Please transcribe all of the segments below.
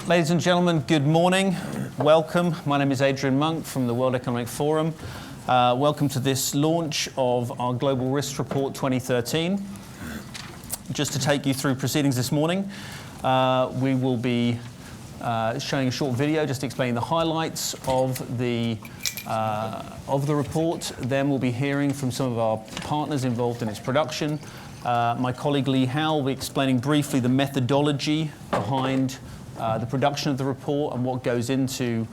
Ladies and gentlemen, good morning. Welcome. My name is Adrian Monk from the World Economic Forum. Welcome to this launch of our Global Risk Report 2013. Just to take you through proceedings this morning, we will be showing a short video just explaining the highlights of the report. Then we'll be hearing from some of our partners involved in its production. My colleague Lee Howe will be explaining briefly the methodology behind the production of the report and what goes into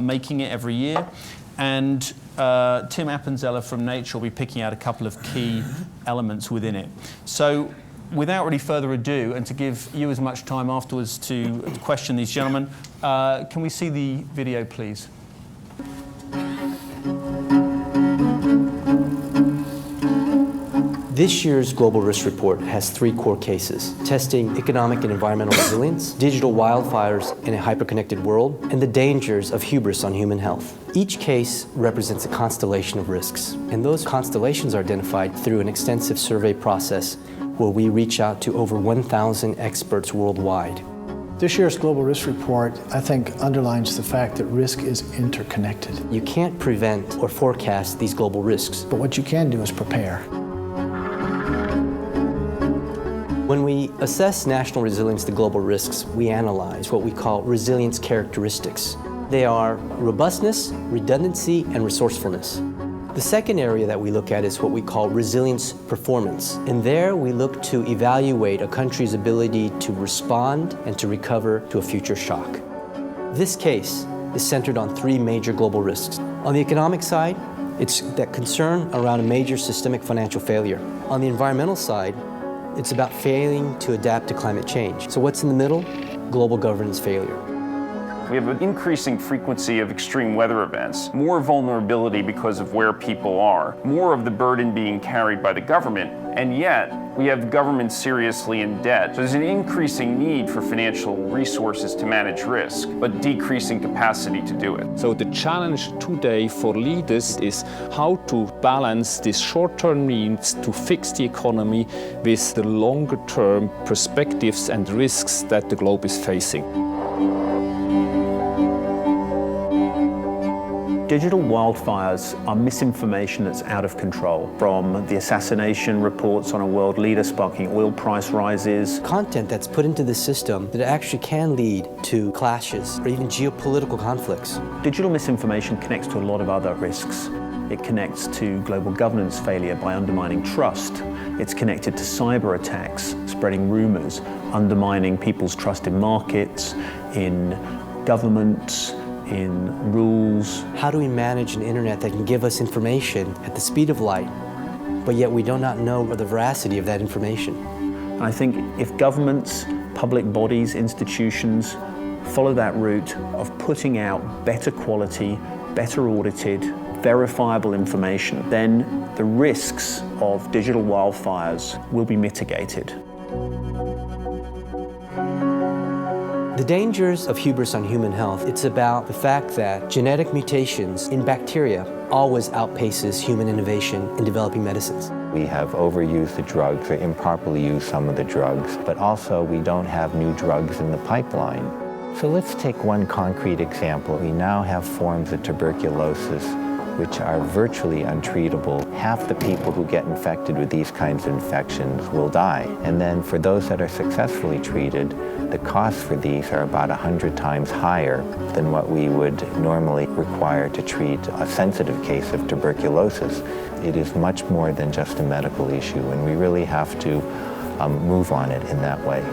making it every year. And Tim Appenzeller from Nature will be picking out a couple of key elements within it. So without really further ado, and to give you as much time afterwards to question these gentlemen, can we see the video, please? This year's Global Risk Report has three core cases: testing economic and environmental resilience, digital wildfires in a hyperconnected world, and the dangers of hubris on human health. Each case represents a constellation of risks, and those constellations are identified through an extensive survey process where we reach out to over 1,000 experts worldwide. This year's Global Risk Report, I think, underlines the fact that risk is interconnected. You can't prevent or forecast these global risks, But what you can do is prepare. when we assess national resilience to global risks, we analyze what we call resilience characteristics. They are robustness, redundancy, and resourcefulness. The second area that we look at is what we call resilience performance. And there we look to evaluate a country's ability to respond and to recover to a future shock. This case is centered on three major global risks. On the economic side, it's that concern around a major systemic financial failure. On the environmental side, it's about failing to adapt to climate change. So what's in the middle? Global governance failure. We have an increasing frequency of extreme weather events, more vulnerability because of where people are, more of the burden being carried by the government, and yet we have governments seriously in debt. So there's an increasing need for financial resources to manage risk, but decreasing capacity to do it. So the challenge today for leaders is how to balance these short-term needs to fix the economy with the longer-term perspectives and risks that the globe is facing. Digital wildfires are misinformation that's out of control, from the assassination reports on a world leader sparking oil price rises. Content that's put into the system that actually can lead to clashes or even geopolitical conflicts. Digital misinformation connects to a lot of other risks. It connects to global governance failure by undermining trust. It's connected to cyber attacks, spreading rumors, undermining people's trust in markets, in governments, in rules. How do we manage an internet that can give us information at the speed of light, but yet we do not know the veracity of that information? I think if governments, public bodies, institutions follow that route of putting out better quality, better audited, verifiable information, then the risks of digital wildfires will be mitigated. The dangers of hubris on human health, it's about the fact that genetic mutations in bacteria always outpaces human innovation in developing medicines. We have overused the drugs or improperly used some of the drugs, but also we don't have new drugs in the pipeline. So let's take one concrete example. We now have forms of tuberculosis which are virtually untreatable. Half the people who get infected with these kinds of infections will die. And then for those that are successfully treated, the costs for these are about 100 times higher than what we would normally require to treat a sensitive case of tuberculosis. It is much more than just a medical issue, and we really have to move on it in that way.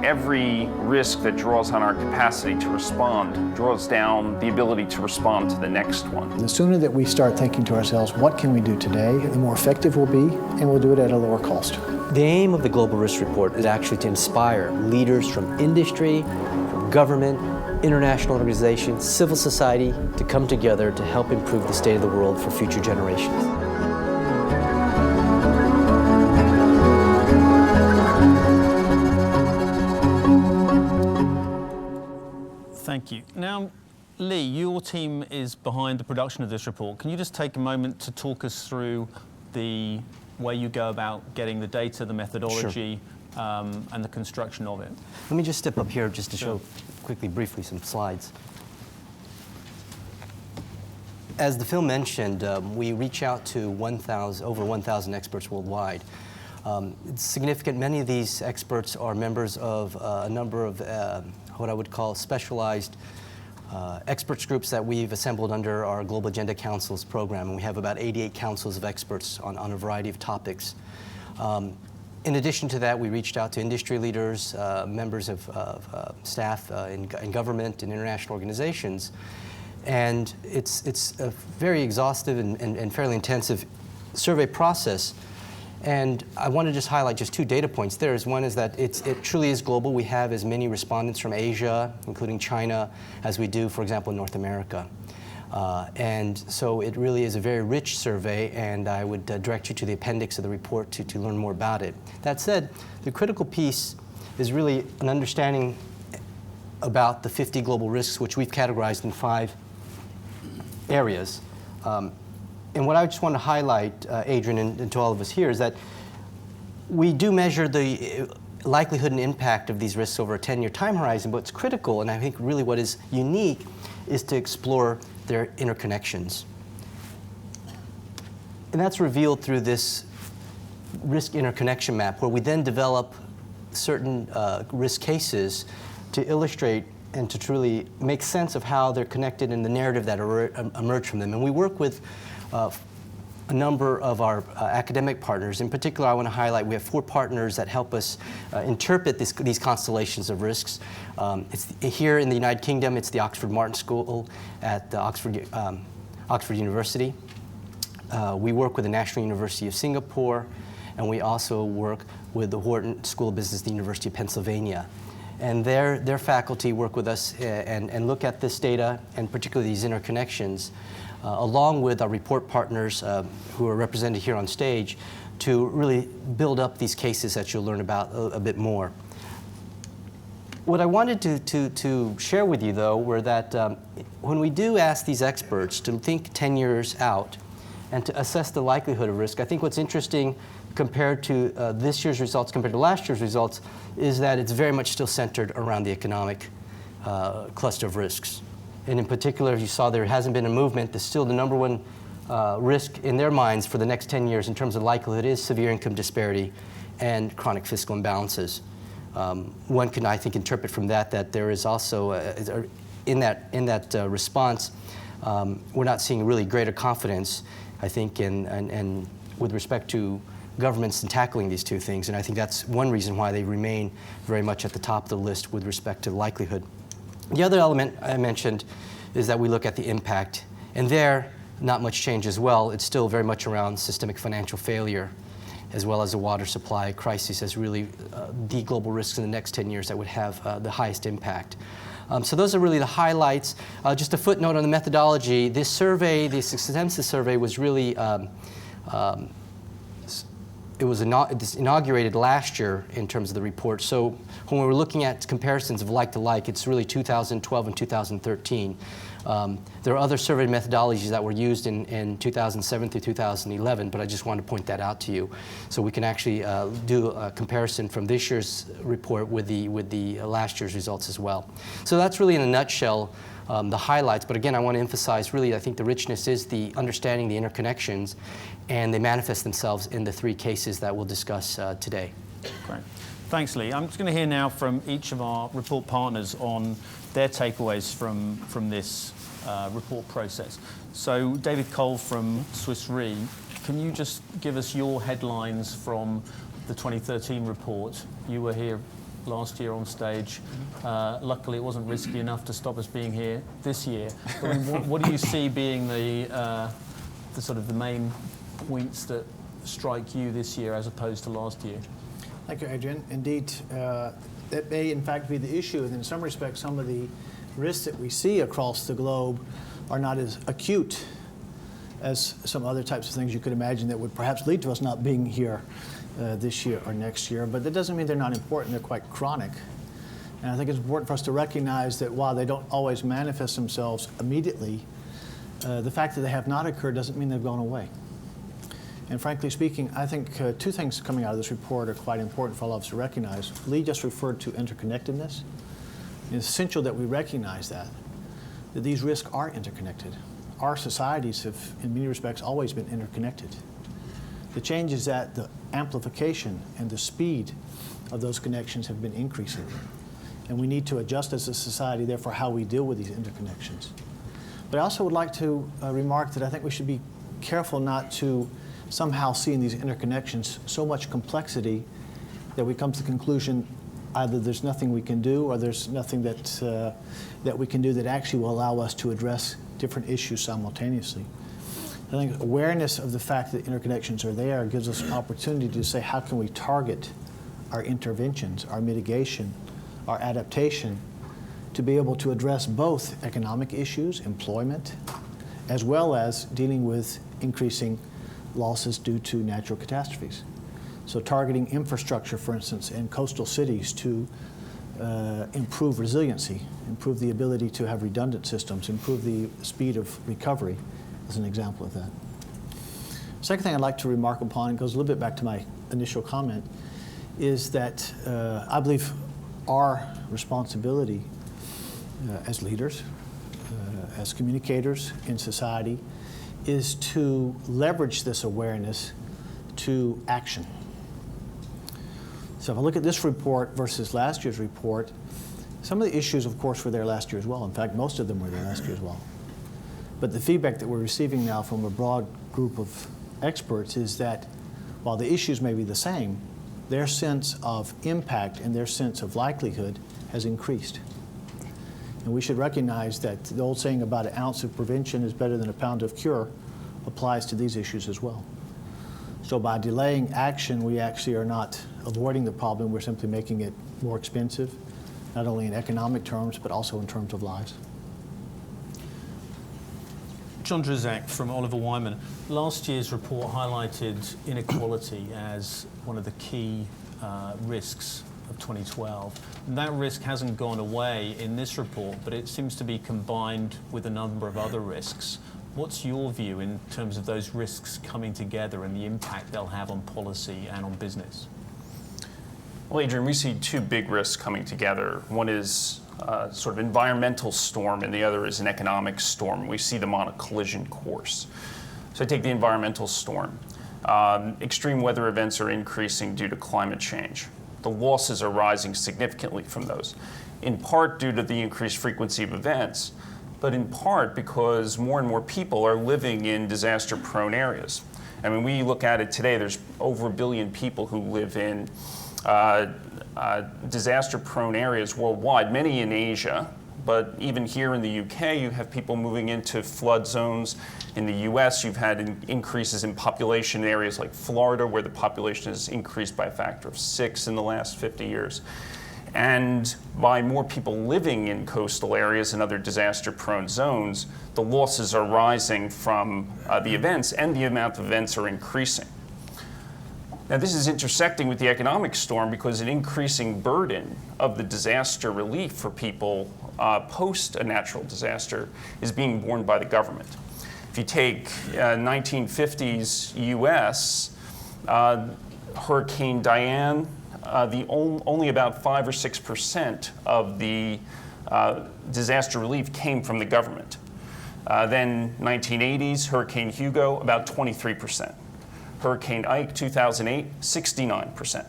Every risk that draws on our capacity to respond draws down the ability to respond to the next one. The sooner that we start thinking to ourselves, what can we do today, the more effective we'll be, and we'll do it at a lower cost. The aim of the Global Risk Report is actually to inspire leaders from industry, from government, international organizations, civil society to come together to help improve the state of the world for future generations. Thank you. Now, Lee, your team is behind the production of this report. Can you just take a moment to talk us through the way you go about getting the data, the methodology, and the construction of it. Let me just step up here just to show quickly, briefly, some slides. As the film mentioned, we reach out to over 1,000 experts worldwide. It's significant. Many of these experts are members of a number of what I would call specialized experts groups that we've assembled under our Global Agenda Councils program, and we have about 88 councils of experts on a variety of topics. In addition to that, we reached out to industry leaders, members of staff in government and international organizations, and it's a very exhaustive and fairly intensive survey process. And I want to just highlight just 2 data points there. One is that it truly is global. We have as many respondents from Asia, including China, as we do, for example, in North America. And so it really is a very rich survey, and I would direct you to the appendix of the report to learn more about it. That said, the critical piece is really an understanding about the 50 global risks, which we've categorized in 5 areas. And what I just want to highlight, Adrian, and to all of us here, is that we do measure the likelihood and impact of these risks over a 10-year time horizon, but what's critical, and I think really what is unique, is to explore their interconnections. And that's revealed through this risk interconnection map, where we then develop certain risk cases to illustrate and to truly make sense of how they're connected in the narrative that emerge from them. And we work with a number of our academic partners. In particular, I want to highlight we have 4 partners that help us interpret these constellations of risks. Here in the United Kingdom, it's the Oxford Martin School at Oxford University. We work with the National University of Singapore, and we also work with the Wharton School of Business at the University of Pennsylvania. And their faculty work with us and look at this data, and particularly these interconnections, along with our report partners who are represented here on stage, to really build up these cases that you'll learn about a bit more. What I wanted to share with you, though, were that when we do ask these experts to think 10 years out and to assess the likelihood of risk, I think what's interesting compared to this year's results compared to last year's results is that it's very much still centered around the economic cluster of risks. And in particular, as you saw, there hasn't been a movement. There's still the number one risk in their minds for the next 10 years in terms of likelihood is severe income disparity and chronic fiscal imbalances. One can, I think, interpret from that there is also, in that response, we're not seeing really greater confidence, I think, in with respect to governments in tackling these 2 things. And I think that's one reason why they remain very much at the top of the list with respect to likelihood. The other element I mentioned is that we look at the impact. And there, not much change as well. It's still very much around systemic financial failure, as well as the water supply crisis as really the global risks in the next 10 years that would have the highest impact. So those are really the highlights. Just a footnote on the methodology. This survey, this extensive survey, was really it was inaugurated last year in terms of the report. So when we were looking at comparisons of like to like, it's really 2012 and 2013. There are other survey methodologies that were used in 2007 through 2011, but I just wanted to point that out to you. So we can actually do a comparison from this year's report with the last year's results as well. So that's really in a nutshell the highlights. But again, I want to emphasize really I think the richness is the understanding the interconnections, and they manifest themselves in the 3 cases that we'll discuss today. Great. Thanks, Lee. I'm just going to hear now from each of our report partners on their takeaways from this report process. So David Cole from Swiss Re, can you just give us your headlines from the 2013 report? You were here last year on stage. Luckily, it wasn't risky enough to stop us being here this year. I mean, what do you see being the sort of the main points that strike you this year as opposed to last year? Thank you, Adrian. Indeed, that may in fact be the issue, and in some respects, some of the risks that we see across the globe are not as acute as some other types of things you could imagine that would perhaps lead to us not being here this year or next year. But that doesn't mean they're not important. They're quite chronic. And I think it's important for us to recognize that while they don't always manifest themselves immediately, the fact that they have not occurred doesn't mean they've gone away. And frankly speaking, I think two things coming out of this report are quite important for all of us to recognize. Lee just referred to interconnectedness. It's essential that we recognize that these risks are interconnected. Our societies have, in many respects, always been interconnected. The change is that the amplification and the speed of those connections have been increasing. And we need to adjust as a society, therefore, how we deal with these interconnections. But I also would like to remark that I think we should be careful not to somehow see in these interconnections so much complexity that we come to the conclusion either there's nothing we can do or there's nothing that we can do that actually will allow us to address different issues simultaneously. I think awareness of the fact that interconnections are there gives us an opportunity to say how can we target our interventions, our mitigation, our adaptation to be able to address both economic issues, employment, as well as dealing with increasing losses due to natural catastrophes. So targeting infrastructure, for instance, in coastal cities to improve resiliency, improve the ability to have redundant systems, improve the speed of recovery is an example of that. Second thing I'd like to remark upon, and goes a little bit back to my initial comment, is that I believe our responsibility as leaders, as communicators in society, is to leverage this awareness to action. So if I look at this report versus last year's report, some of the issues, of course, were there last year as well. In fact, most of them were there last year as well. But the feedback that we're receiving now from a broad group of experts is that while the issues may be the same, their sense of impact and their sense of likelihood has increased. And we should recognize that the old saying about an ounce of prevention is better than a pound of cure applies to these issues as well. So by delaying action, we actually are not avoiding the problem, we're simply making it more expensive, not only in economic terms, but also in terms of lives. John Drzak from Oliver Wyman. Last year's report highlighted inequality as one of the key risks of 2012. And that risk hasn't gone away in this report, but it seems to be combined with a number of other risks. What's your view in terms of those risks coming together and the impact they'll have on policy and on business? Well, Adrian, we see two big risks coming together. One is sort of environmental storm, and the other is an economic storm. We see them on a collision course. So I take the environmental storm. Extreme weather events are increasing due to climate change. The losses are rising significantly from those, in part due to the increased frequency of events, but in part because more and more people are living in disaster-prone areas. I mean, we look at it today, there's over 1 billion people who live in disaster-prone areas worldwide, many in Asia, but even here in the UK, you have people moving into flood zones. In the US, you've had increases in population in areas like Florida, where the population has increased by a factor of 6 in the last 50 years. And by more people living in coastal areas and other disaster-prone zones, the losses are rising from the events, and the amount of events are increasing. Now, this is intersecting with the economic storm because an increasing burden of the disaster relief for people post a natural disaster is being borne by the government. If you take 1950s US, Hurricane Diane, only about 5 or 6% of the disaster relief came from the government. Then 1980s, Hurricane Hugo, about 23%. Hurricane Ike, 2008, 69%.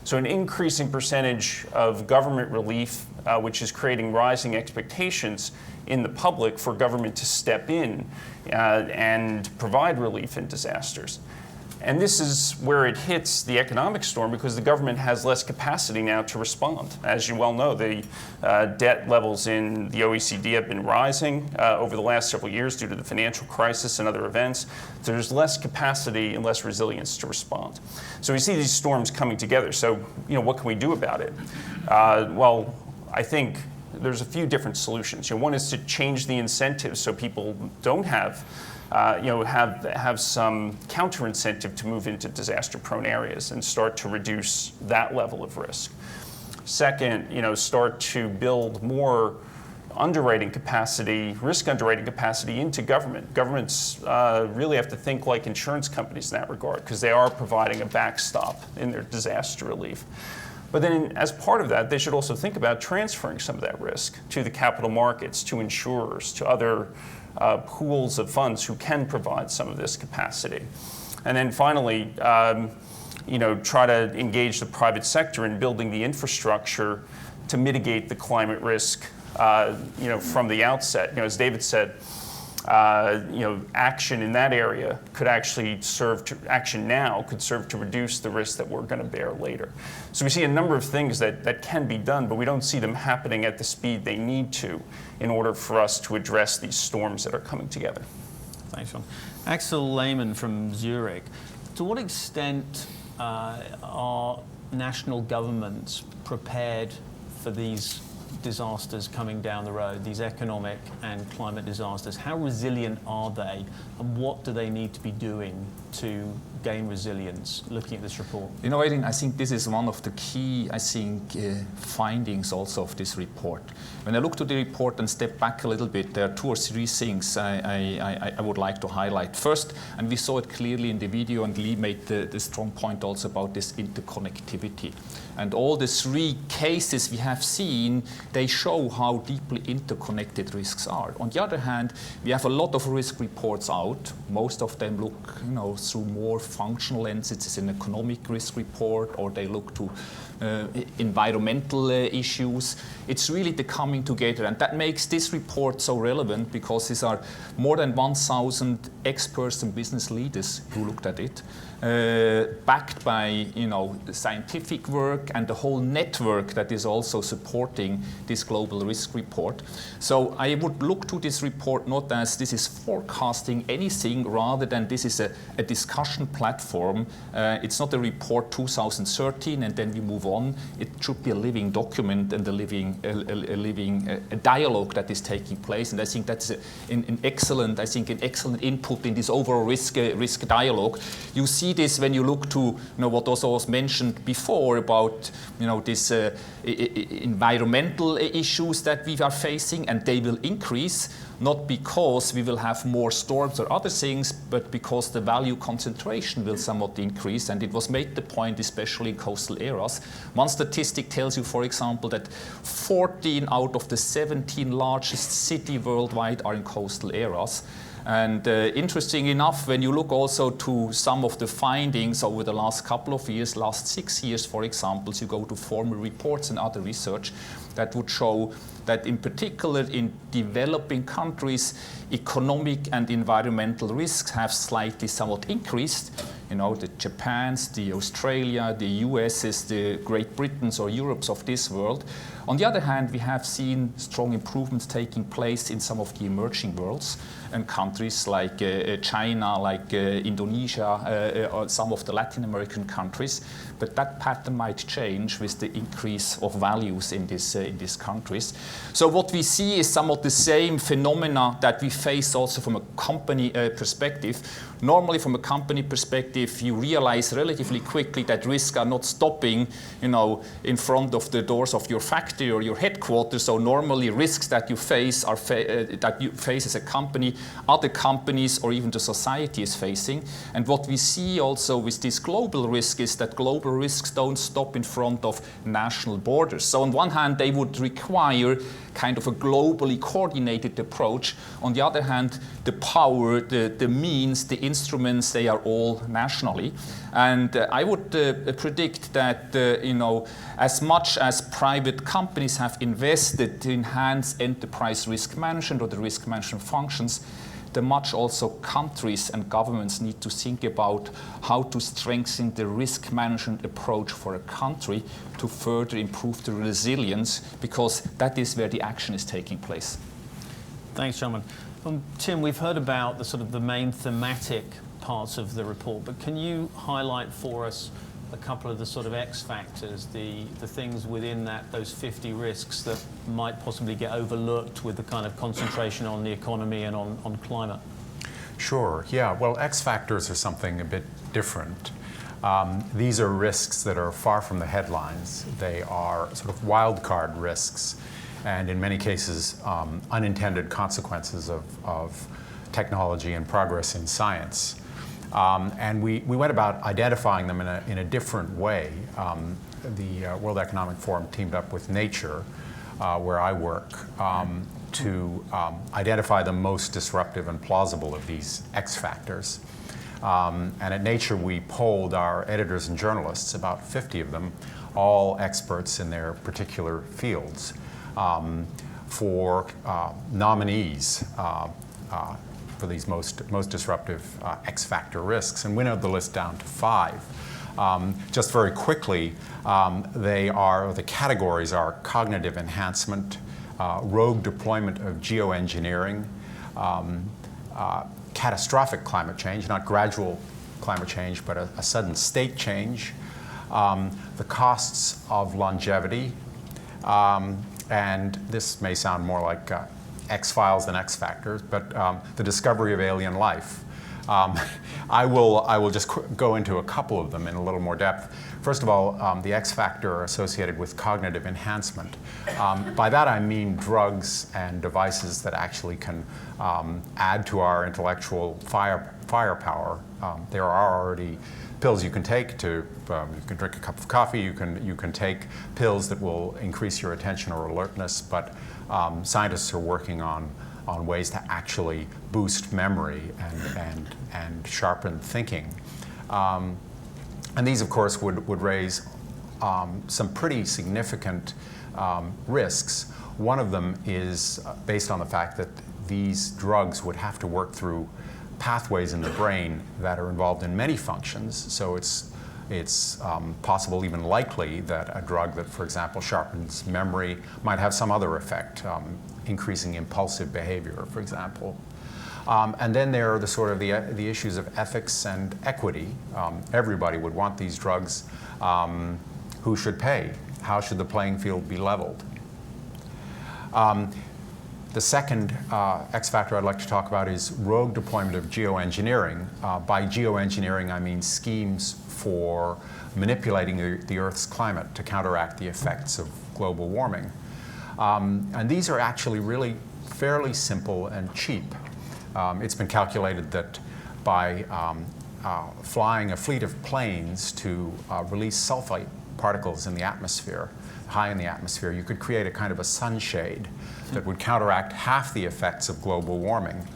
So an increasing percentage of government relief, which is creating rising expectations in the public for government to step in and provide relief in disasters. And this is where it hits the economic storm because the government has less capacity now to respond. As you well know, the debt levels in the OECD have been rising over the last several years due to the financial crisis and other events. So there's less capacity and less resilience to respond. So we see these storms coming together. So, what can we do about it? Well, I think there's a few different solutions. One is to change the incentives so people don't have some counter incentive to move into disaster-prone areas and start to reduce that level of risk. Second, start to build more underwriting capacity, risk underwriting capacity into government. Governments really have to think like insurance companies in that regard, because they are providing a backstop in their disaster relief. But then as part of that, they should also think about transferring some of that risk to the capital markets, to insurers, to other pools of funds who can provide some of this capacity. And then finally, try to engage the private sector in building the infrastructure to mitigate the climate risk, from the outset. As David said, action in that area could actually action now could serve to reduce the risk that we're going to bear later. So we see a number of things that can be done, but we don't see them happening at the speed they need to in order for us to address these storms that are coming together. Thanks, John. Axel Lehmann from Zurich. To what extent are national governments prepared for these disasters coming down the road, these economic and climate disasters? How resilient are they, and what do they need to be doing to gain resilience, looking at this report? Aidan, I think this is one of the key, findings also of this report. When I look to the report and step back a little bit, there are 2 or 3 things I would like to highlight. First, and we saw it clearly in the video, and Lee made the strong point also about this interconnectivity. And all the 3 cases we have seen, they show how deeply interconnected risks are. On the other hand, we have a lot of risk reports out. Most of them look, through more functional lenses. It's an economic risk report, or they look to environmental issues. It's really the coming together, and that makes this report so relevant, because these are more than 1,000 experts and business leaders who looked at it, backed by scientific work and the whole network that is also supporting this global risk report. So I would look to this report not as this is forecasting anything, rather than this is a discussion platform. It's not a report 2013 and then we move on. It should be a living document and a living dialogue that is taking place. And I think that's an excellent input in this overall risk dialogue. You see this when you look to what also was mentioned before about this environmental issues that we are facing, and they will increase, not because we will have more storms or other things, but because the value concentration will somewhat increase. And it was made the point, especially in coastal areas. One statistic tells you, for example, that 14 out of the 17 largest cities worldwide are in coastal areas. And interesting enough, when you look also to some of the findings over the last couple of years, last 6 years, for example, you go to former reports and other research that would show that in particular in developing countries, economic and environmental risks have slightly somewhat increased. The Japans, the Australia, the US's, the Great Britains or Europes of this world. On the other hand, we have seen strong improvements taking place in some of the emerging worlds and countries like China, like Indonesia, or some of the Latin American countries. But that pattern might change with the increase of values in these countries. So what we see is somewhat the same phenomena that we face also from a company perspective. Normally, from a company perspective, you realize relatively quickly that risks are not stopping, in front of the doors of your factory or your headquarters. So normally, risks that you face are that you face as a company, other companies or even the society is facing. And what we see also with this global risk is that global risks don't stop in front of national borders. So on one hand, they would require kind of a globally coordinated approach. On the other hand, the power, the means, the instruments, they are all nationally. And I would predict that, as much as private companies have invested to enhance enterprise risk management or the risk management functions, the much also countries and governments need to think about how to strengthen the risk management approach for a country to further improve the resilience, because that is where the action is taking place. Thanks, John. Tim, we've heard about the main thematic parts of the report, but can you highlight for us a couple of the X factors, the things within those 50 risks that might possibly get overlooked with the kind of concentration on the economy and on climate? Sure, yeah. Well, X factors are something a bit different. These are risks that are far from the headlines. They are sort of wild card risks. and in many cases, unintended consequences of technology and progress in science. And we went about identifying them in a different way. The World Economic Forum teamed up with Nature, where I work, to identify the most disruptive and plausible of these X factors. And at Nature, we polled our editors and journalists, about 50 of them, all experts in their particular fields, for nominees for these most disruptive X factor risks, and winnowed the list down to 5. Just very quickly, the categories are cognitive enhancement, rogue deployment of geoengineering, catastrophic climate change, not gradual climate change, but a sudden state change, the costs of longevity, and this may sound more like X-Files than X Factors, but the discovery of alien life. I will just go into a couple of them in a little more depth. First of all, the X factor associated with cognitive enhancement. By that I mean drugs and devices that actually can add to our intellectual firepower. There are already pills you can take to, you can drink a cup of coffee, you can take pills that will increase your attention or alertness, but scientists are working on ways to actually boost memory and sharpen thinking. And these, of course, would raise some pretty significant risks. One of them is based on the fact that these drugs would have to work through pathways in the brain that are involved in many functions. So it's possible, even likely, that a drug that, for example, sharpens memory might have some other effect, increasing impulsive behavior, for example. And then there are the issues of ethics and equity. Everybody would want these drugs. Who should pay? How should the playing field be leveled? The second X factor I'd like to talk about is rogue deployment of geoengineering. By geoengineering, I mean schemes for manipulating the Earth's climate to counteract the effects of global warming. And these are actually really fairly simple and cheap. It's been calculated that by flying a fleet of planes to release sulfite particles in the atmosphere, high in the atmosphere, you could create a kind of a sunshade that would counteract half the effects of global warming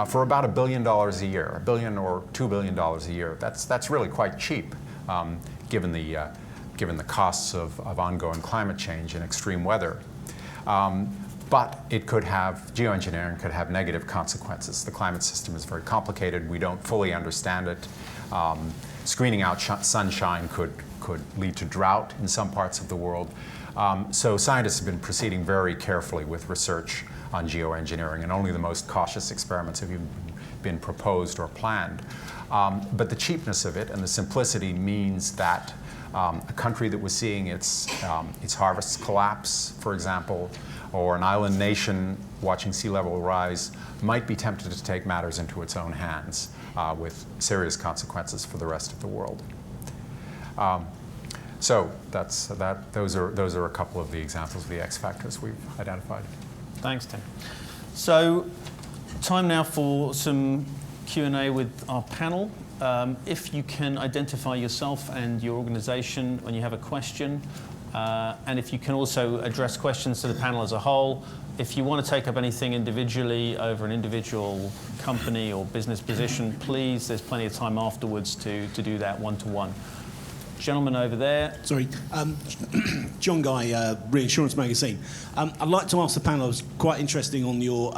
for about $1 billion a year, $1 billion or $2 billion a year. That's really quite cheap, given the costs of ongoing climate change and extreme weather. But geoengineering could have negative consequences. The climate system is very complicated. We don't fully understand it. Screening out sunshine could lead to drought in some parts of the world. So scientists have been proceeding very carefully with research on geoengineering, and only the most cautious experiments have even been proposed or planned. But the cheapness of it and the simplicity means that a country that was seeing its harvests collapse, for example, or an island nation watching sea level rise, might be tempted to take matters into its own hands with serious consequences for the rest of the world. So those are a couple of the examples of the X factors we've identified. Thanks, Tim. So, time now for some Q&A with our panel. If you can identify yourself and your organization when you have a question, and if you can also address questions to the panel as a whole. If you want to take up anything individually over an individual company or business position, please, there's plenty of time afterwards to do that one-to-one. Gentleman over there. Sorry, John Guy, Reinsurance Magazine. I'd like to ask the panel, it was quite interesting on your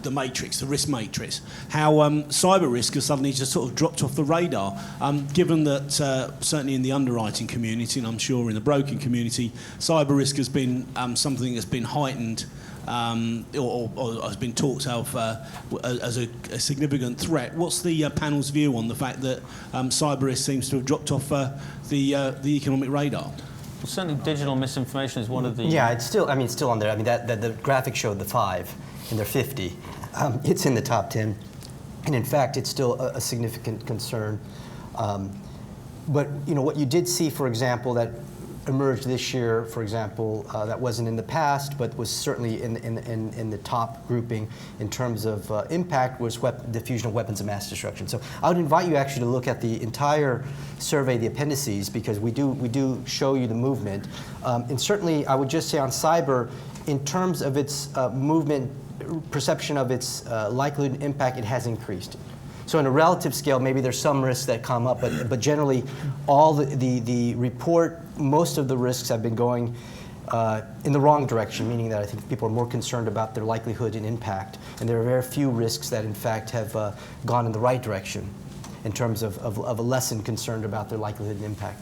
the matrix, the risk matrix, how cyber risk has suddenly just sort of dropped off the radar, given that certainly in the underwriting community, and I'm sure in the broking community, cyber risk has been something that's been heightened or has been talked of as a significant threat. What's the panel's view on the fact that cyber risk seems to have dropped off the economic radar? Well, certainly digital misinformation is one of the... Yeah, it's still on there. I mean, that the graphic showed the 5, and they're 50. It's in the top 10, and in fact, it's still a significant concern. But what you did see, for example, that emerged this year, for example, that wasn't in the past, but was certainly in the top grouping in terms of impact, was diffusion of weapons of mass destruction. So I would invite you actually to look at the entire survey, the appendices, because we do show you the movement. And certainly, I would just say on cyber, in terms of its movement, perception of its likelihood and impact, it has increased. So in a relative scale, maybe there's some risks that come up, but generally, all the report, most of the risks have been going in the wrong direction, meaning that I think people are more concerned about their likelihood and impact. And there are very few risks that, in fact, have gone in the right direction in terms of a lesson concerned about their likelihood and impact.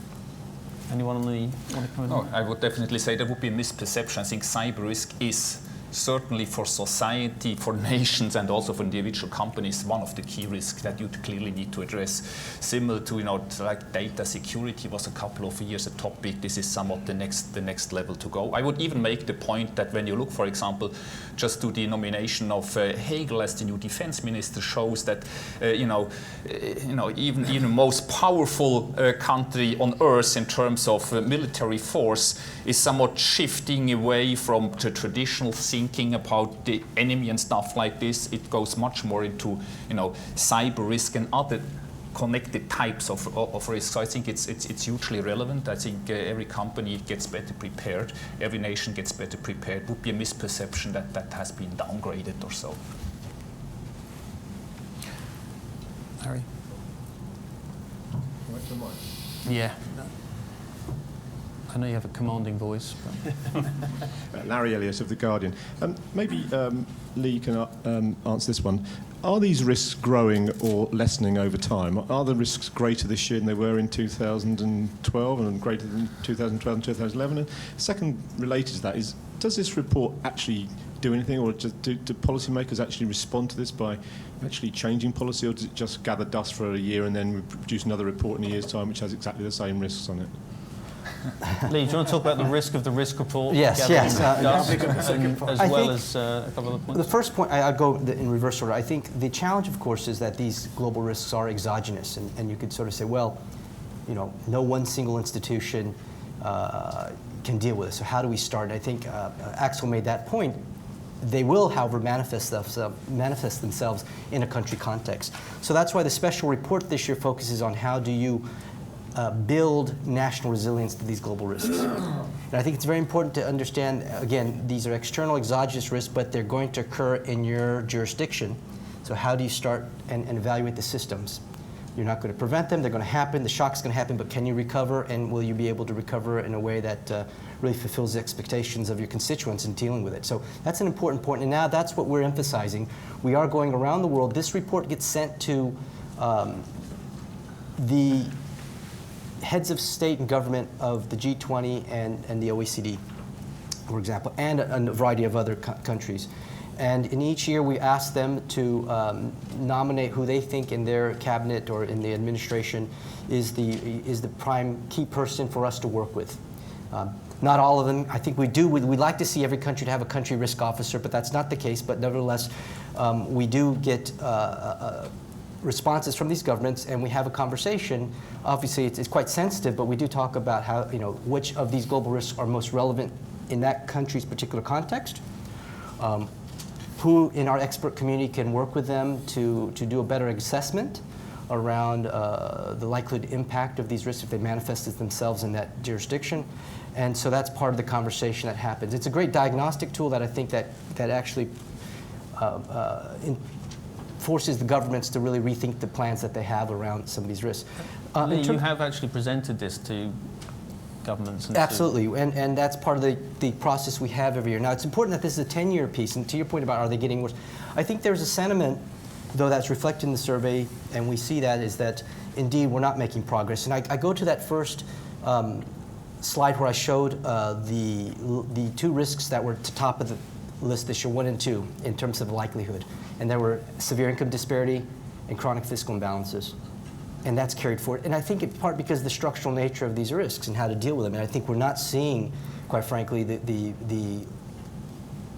Anyone want to comment? No, I would definitely say there would be a misperception. I think cyber risk is certainly for society, for nations, and also for individual companies, one of the key risks that you clearly need to address. Similar to, like data security was a couple of years a topic. This is somewhat the next level to go. I would even make the point that when you look, for example, just to the nomination of Hegel as the new defense minister, shows that even the most powerful country on earth in terms of military force is somewhat shifting away from the traditional thinking about the enemy and stuff like this. It goes much more into cyber risk and other connected types of risk. So I think it's hugely relevant. I think every company gets better prepared, every nation gets better prepared. It would be a misperception that has been downgraded or so. Harry? Yeah. I know you have a commanding voice. Larry Elliott of The Guardian. Maybe Lee can answer this one. Are these risks growing or lessening over time? Are the risks greater this year than they were in 2012 and greater than 2012 and 2011? And second, related to that, is does this report actually do anything, or do policymakers actually respond to this by actually changing policy, or does it just gather dust for a year and then produce another report in a year's time which has exactly the same risks on it? Lee, do you want to talk about the risk of the risk report? Yes. As well as a couple of points? The first point, I'll go in reverse order. I think the challenge, of course, is that these global risks are exogenous, and you could sort of say, well, no one single institution can deal with it. So how do we start? And I think Axel made that point. They will, however, manifest themselves in a country context. So that's why the special report this year focuses on how do you build national resilience to these global risks. And I think it's very important to understand, again, these are external exogenous risks, but they're going to occur in your jurisdiction. So how do you start and evaluate the systems? You're not going to prevent them, they're going to happen, the shock's going to happen, but can you recover, and will you be able to recover in a way that really fulfills the expectations of your constituents in dealing with it? So that's an important point, and now that's what we're emphasizing. We are going around the world. This report gets sent to the heads of state and government of the G20 and the OECD, for example, and a variety of other countries. And in each year, we ask them to nominate who they think in their cabinet or in the administration is the prime key person for us to work with. Not all of them. I think we'd like to see every country to have a country risk officer, but that's not the case. But nevertheless, we do get responses from these governments, and we have a conversation. Obviously, it's quite sensitive, but we do talk about how, which of these global risks are most relevant in that country's particular context. Who in our expert community can work with them to do a better assessment around the likelihood impact of these risks if they manifested themselves in that jurisdiction. And so that's part of the conversation that happens. It's a great diagnostic tool that I think that actually forces the governments to really rethink the plans that they have around some of these risks. Lee, you have actually presented this to governments. And absolutely, and that's part of the process we have every year. Now, it's important that this is a 10-year piece, and to your point about are they getting worse, I think there's a sentiment, though, that's reflected in the survey, and we see that, is that indeed we're not making progress. And I go to that first slide where I showed the two risks that were at the top of the list this year, 1 and 2, in terms of the likelihood. And there were severe income disparity and chronic fiscal imbalances. And that's carried forward. And I think in part because of the structural nature of these risks and how to deal with them. And I think we're not seeing, quite frankly, the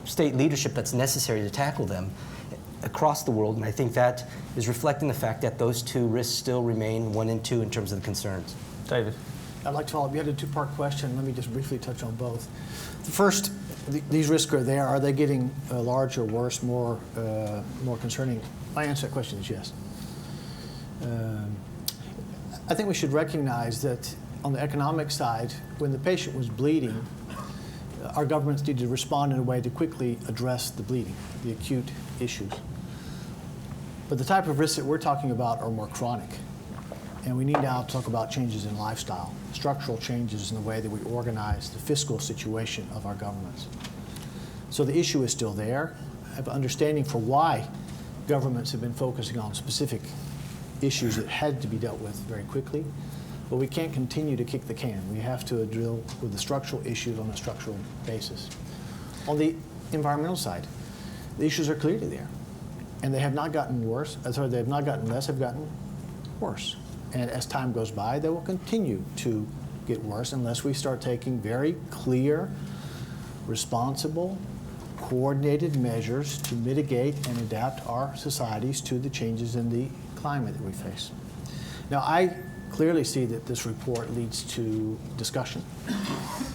state leadership that's necessary to tackle them across the world. And I think that is reflecting the fact that those two risks still remain 1 and 2 in terms of the concerns. David? I'd like to follow up. You had a two-part question. Let me just briefly touch on both. The first, these risks are there. Are they getting larger, worse, more concerning? My answer to that question is yes. I think we should recognize that on the economic side, when the patient was bleeding, our governments needed to respond in a way to quickly address the bleeding, the acute issues. But the type of risks that we're talking about are more chronic. And we need now to talk about changes in lifestyle, structural changes in the way that we organize the fiscal situation of our governments. So the issue is still there. I have an understanding for why governments have been focusing on specific issues that had to be dealt with very quickly. But we can't continue to kick the can. We have to deal with the structural issues on a structural basis. On the environmental side, the issues are clearly there. And they have not gotten worse. Sorry, they have not gotten less, have gotten worse. And as time goes by, they will continue to get worse unless we start taking very clear, responsible, coordinated measures to mitigate and adapt our societies to the changes in the climate that we face. Now, I clearly see that this report leads to discussion.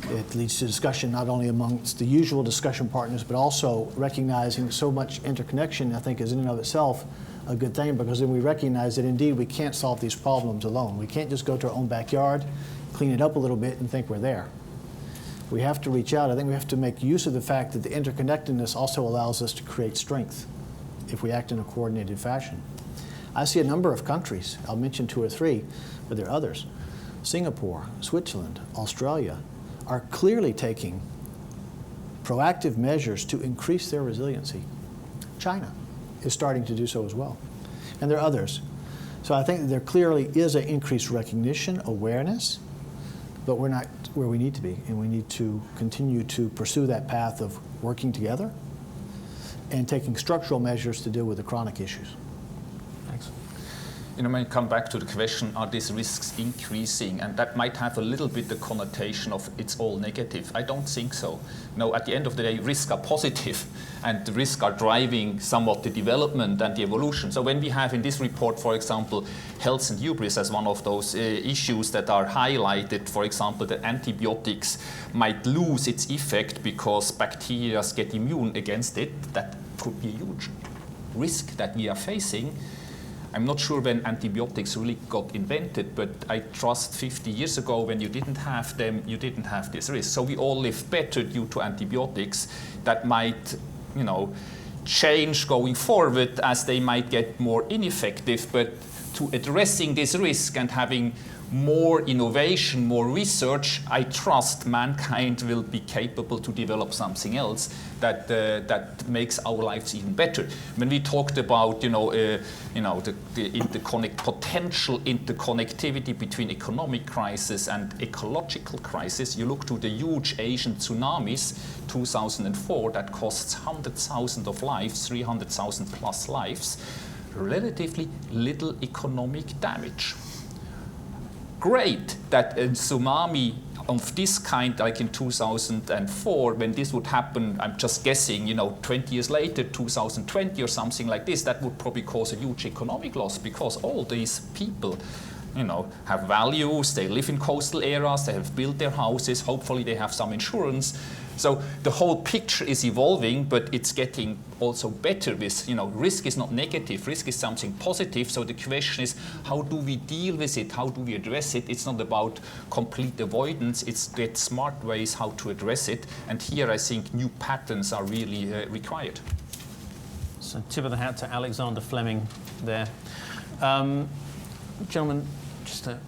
It leads to discussion not only amongst the usual discussion partners, but also recognizing so much interconnection, I think, is in and of itself a good thing, because then we recognize that indeed we can't solve these problems alone. We can't just go to our own backyard, clean it up a little bit, and think we're there. We have to reach out. I think we have to make use of the fact that the interconnectedness also allows us to create strength if we act in a coordinated fashion. I see a number of countries, I'll mention 2 or 3, but there are others. Singapore, Switzerland, Australia are clearly taking proactive measures to increase their resiliency. China is starting to do so as well. And there are others. So I think that there clearly is an increased recognition, awareness, but we're not where we need to be. And we need to continue to pursue that path of working together and taking structural measures to deal with the chronic issues. You know, when you come back to the question, are these risks increasing? And that might have a little bit the connotation of it's all negative. I don't think so. No, at the end of the day, risks are positive, and the risks are driving somewhat the development and the evolution. So when we have in this report, for example, health and hubris as one of those issues that are highlighted, for example, that antibiotics might lose its effect because bacteria get immune against it, that could be a huge risk that we are facing. I'm not sure when antibiotics really got invented, but I trust 50 years ago when you didn't have them, you didn't have this risk. So we all live better due to antibiotics. That might, you know, change going forward as they might get more ineffective, but to addressing this risk and having more innovation, more research, I trust mankind will be capable to develop something else that makes our lives even better. When we talked about, the potential interconnectivity between economic crisis and ecological crisis, you look to the huge Asian tsunamis, 2004, that costs 100,000 of lives, 300,000 plus lives, relatively little economic damage. Great that a tsunami of this kind, like in 2004, when this would happen, I'm just guessing, 20 years later, 2020 or something like this, that would probably cause a huge economic loss, because all these people, have values, they live in coastal areas, they have built their houses, hopefully they have some insurance. So the whole picture is evolving, but it's getting also better with, risk is not negative, risk is something positive. So the question is, how do we deal with it? How do we address it? It's not about complete avoidance, it's that smart ways how to address it. And here I think new patterns are really required. So tip of the hat to Alexander Fleming there. Gentlemen, can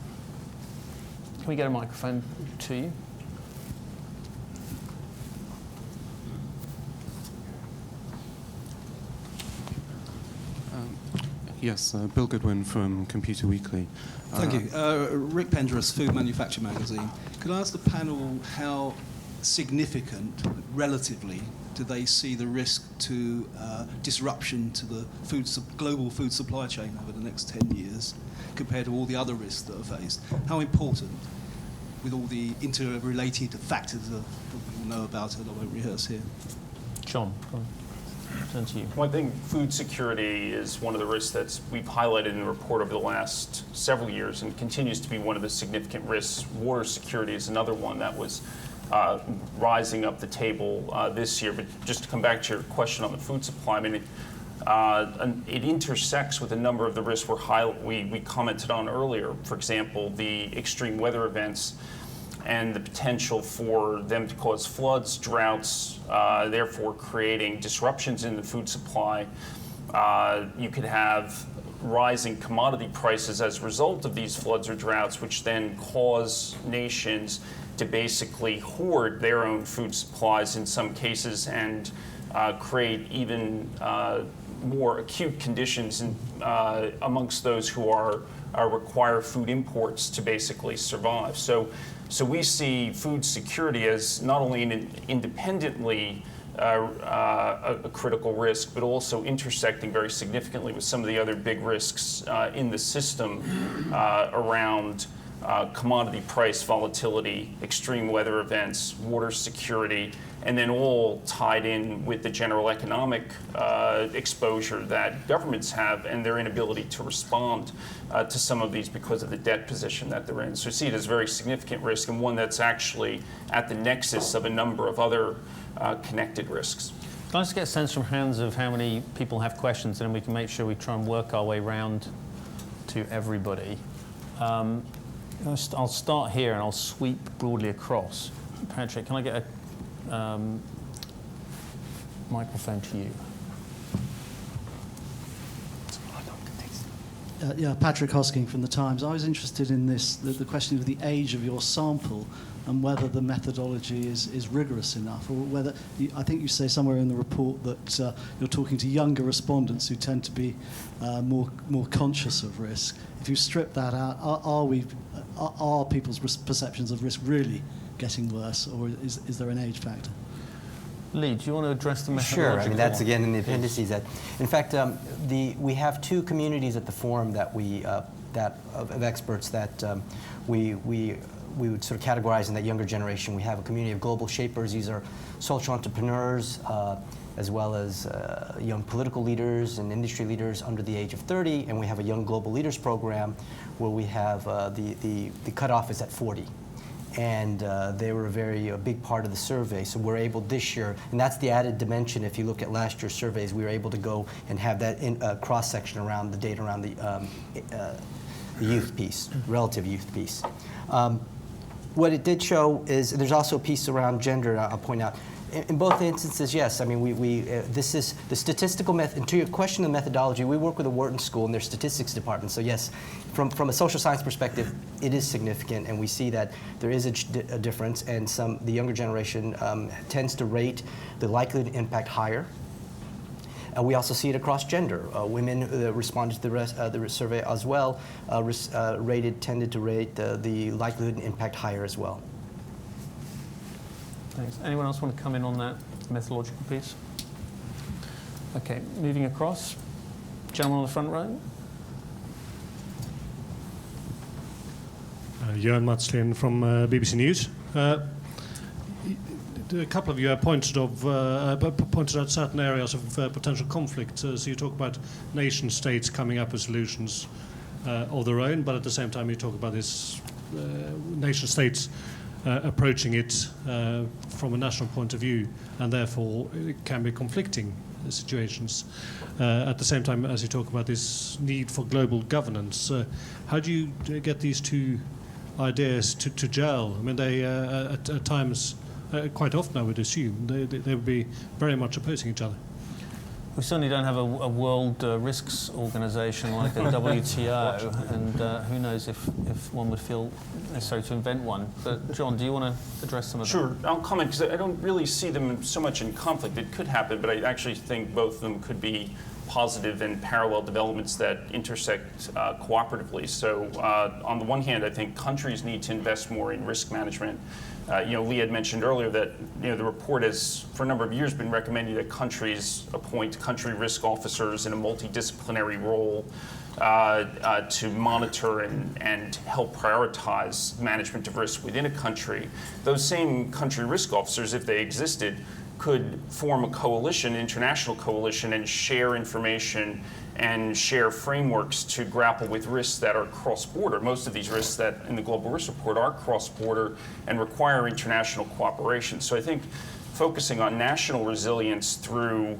we get a microphone to you? Yes, Bill Goodwin from Computer Weekly. Thank you. Rick Penderous, Food Manufacture Magazine. Could I ask the panel how significant, relatively, do they see the risk to disruption to the global food supply chain over the next 10 years compared to all the other risks that are faced? How important, with all the interrelated factors that we all know about it, I won't rehearse here? John. turn to you. Well, I think food security is one of the risks that we've highlighted in the report over the last several years and continues to be one of the significant risks. Water security is another one that was rising up the table this year. But just to come back to your question on the food supply, I mean, it intersects with a number of the risks we commented on earlier. For example, the extreme weather events and the potential for them to cause floods, droughts, therefore creating disruptions in the food supply. You could have rising commodity prices as a result of these floods or droughts, which then cause nations to basically hoard their own food supplies in some cases and create even more acute conditions amongst those who require food imports to basically survive. So we see food security as not only independently a critical risk, but also intersecting very significantly with some of the other big risks in the system around commodity price volatility, extreme weather events, water security, and then all tied in with the general economic exposure that governments have and their inability to respond to some of these because of the debt position that they're in. So we see it as a very significant risk and one that's actually at the nexus of a number of other connected risks. Can I just get a sense from hands of how many people have questions, and then we can make sure we try and work our way round to everybody. I'll start here and I'll sweep broadly across. Patrick, can I get a microphone to you? Yeah, Patrick Hosking from The Times. I was interested in this, the question of the age of your sample and whether the methodology is rigorous enough, or whether, I think you say somewhere in the report that you're talking to younger respondents who tend to be more conscious of risk. If you strip that out, are people's perceptions of risk really getting worse, or is there an age factor? Lee, do you want to address the methodology? Sure. I mean, that's again in the appendices. In fact, we have two communities at the forum that of experts that we would sort of categorize in that younger generation. We have a community of global shapers. These are social entrepreneurs, as well as young political leaders and industry leaders under the age of 30. And we have a Young Global Leaders program where we have the cutoff is at 40. And they were a big part of the survey. So we're able this year, and that's the added dimension. If you look at last year's surveys, we were able to go and have that cross-section around the data around the youth piece, relative youth piece. What it did show is there's also a piece around gender, I'll point out. In both instances, yes. I mean, this is the statistical method. And to your question of methodology, we work with the Wharton School and their statistics department. So yes, from a social science perspective, it is significant, and we see that there is a difference. And the younger generation tends to rate the likelihood of impact higher. We also see it across gender. Women who responded to the survey as well tended to rate the likelihood and impact higher as well. Thanks. Anyone else want to come in on that methodological piece? Okay, moving across. Gentleman on the front row. Johan Matslin from BBC News. A couple of you have pointed out certain areas of potential conflict. So you talk about nation states coming up with solutions of their own, but at the same time you talk about this nation states approaching it from a national point of view, and therefore it can be conflicting situations. At the same time, as you talk about this need for global governance, how do you get these two ideas to gel? I mean, they at times, quite often I would assume, they would be very much opposing each other. We certainly don't have a world risks organization like the WTO, and who knows if one would feel necessary to invent one. But John, do you want to address some of that? Sure, I'll comment because I don't really see them so much in conflict. It could happen, but I actually think both of them could be positive and parallel developments that intersect cooperatively. So on the one hand, I think countries need to invest more in risk management. Lee had mentioned earlier that the report has, for a number of years, been recommending that countries appoint country risk officers in a multidisciplinary role to monitor and help prioritize management of risk within a country. Those same country risk officers, if they existed, could form a coalition, international coalition, and share information and share frameworks to grapple with risks that are cross-border. Most of these risks that in the Global Risk Report are cross-border and require international cooperation. So I think focusing on national resilience through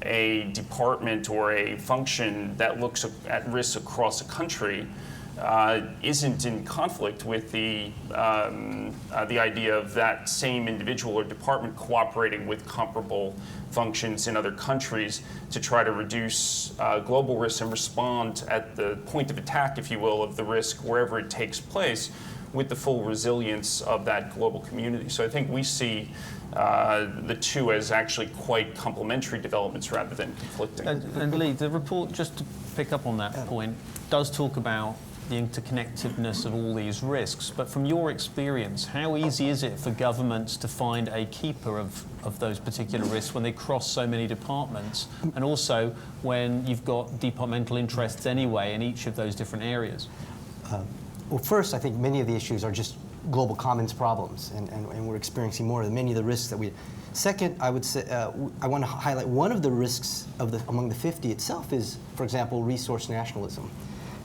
a department or a function that looks at risks across a country isn't in conflict with the idea of that same individual or department cooperating with comparable functions in other countries to try to reduce global risks and respond at the point of attack, if you will, of the risk wherever it takes place with the full resilience of that global community. So I think we see the two as actually quite complementary developments rather than conflicting. And Lee, the report, just to pick up on that point, does talk about the interconnectedness of all these risks. But from your experience, how easy is it for governments to find a keeper of those particular risks when they cross so many departments? And also when you've got departmental interests anyway in each of those different areas? Well, first, I think many of the issues are just global commons problems, and we're experiencing more of many of the risks that we... Second, I would say, I want to highlight one of the risks among the 50 itself is, for example, resource nationalism.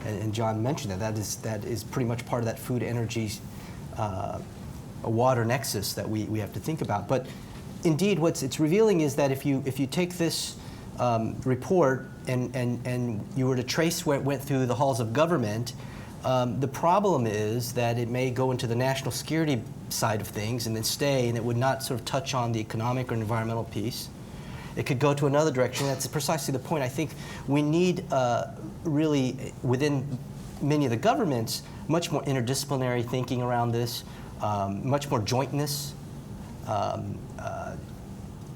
And John mentioned that is pretty much part of that food, energy, water nexus that we have to think about. But indeed, it's revealing is that if you take this report and you were to trace where it went through the halls of government, the problem is that it may go into the national security side of things and then stay, and it would not sort of touch on the economic or environmental piece. It could go to another direction. That's precisely the point. I think we need really, within many of the governments, much more interdisciplinary thinking around this, much more jointness,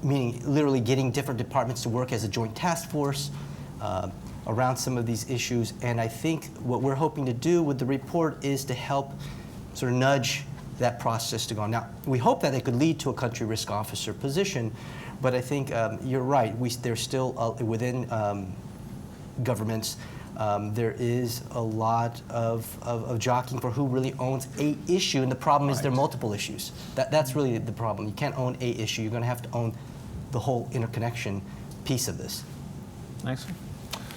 meaning literally getting different departments to work as a joint task force around some of these issues. And I think what we're hoping to do with the report is to help sort of nudge that process to go on. Now, we hope that it could lead to a country risk officer position, but I think you're right. There's still, within governments, there is a lot of jockeying for who really owns a issue, and the problem is there are multiple issues. That's really the problem. You can't own a issue. You're going to have to own the whole interconnection piece of this. Next.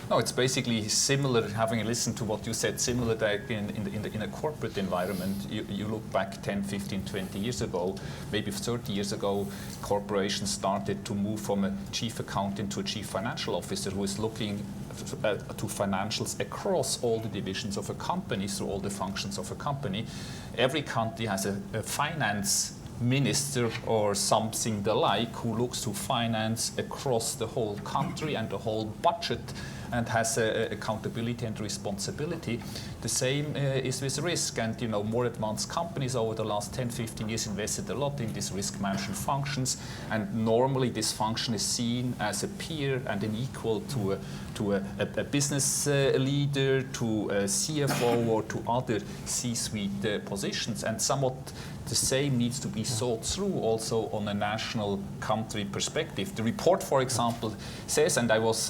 No, it's basically similar, having listened to what you said, similar that in a corporate environment. You look back 10, 15, 20 years ago, maybe 30 years ago, corporations started to move from a chief accountant to a chief financial officer who is looking to financials across all the divisions of a company, through all the functions of a company. Every country has a finance minister or something the like who looks to finance across the whole country and the whole budget and has accountability and responsibility. The same is with risk, and more advanced companies over the last 10, 15 years invested a lot in these risk management functions, and normally this function is seen as a peer and an equal to a business leader, to a CFO, or to other C-suite positions, and somewhat the same needs to be thought through also on a national country perspective. The report, for example, says, and I was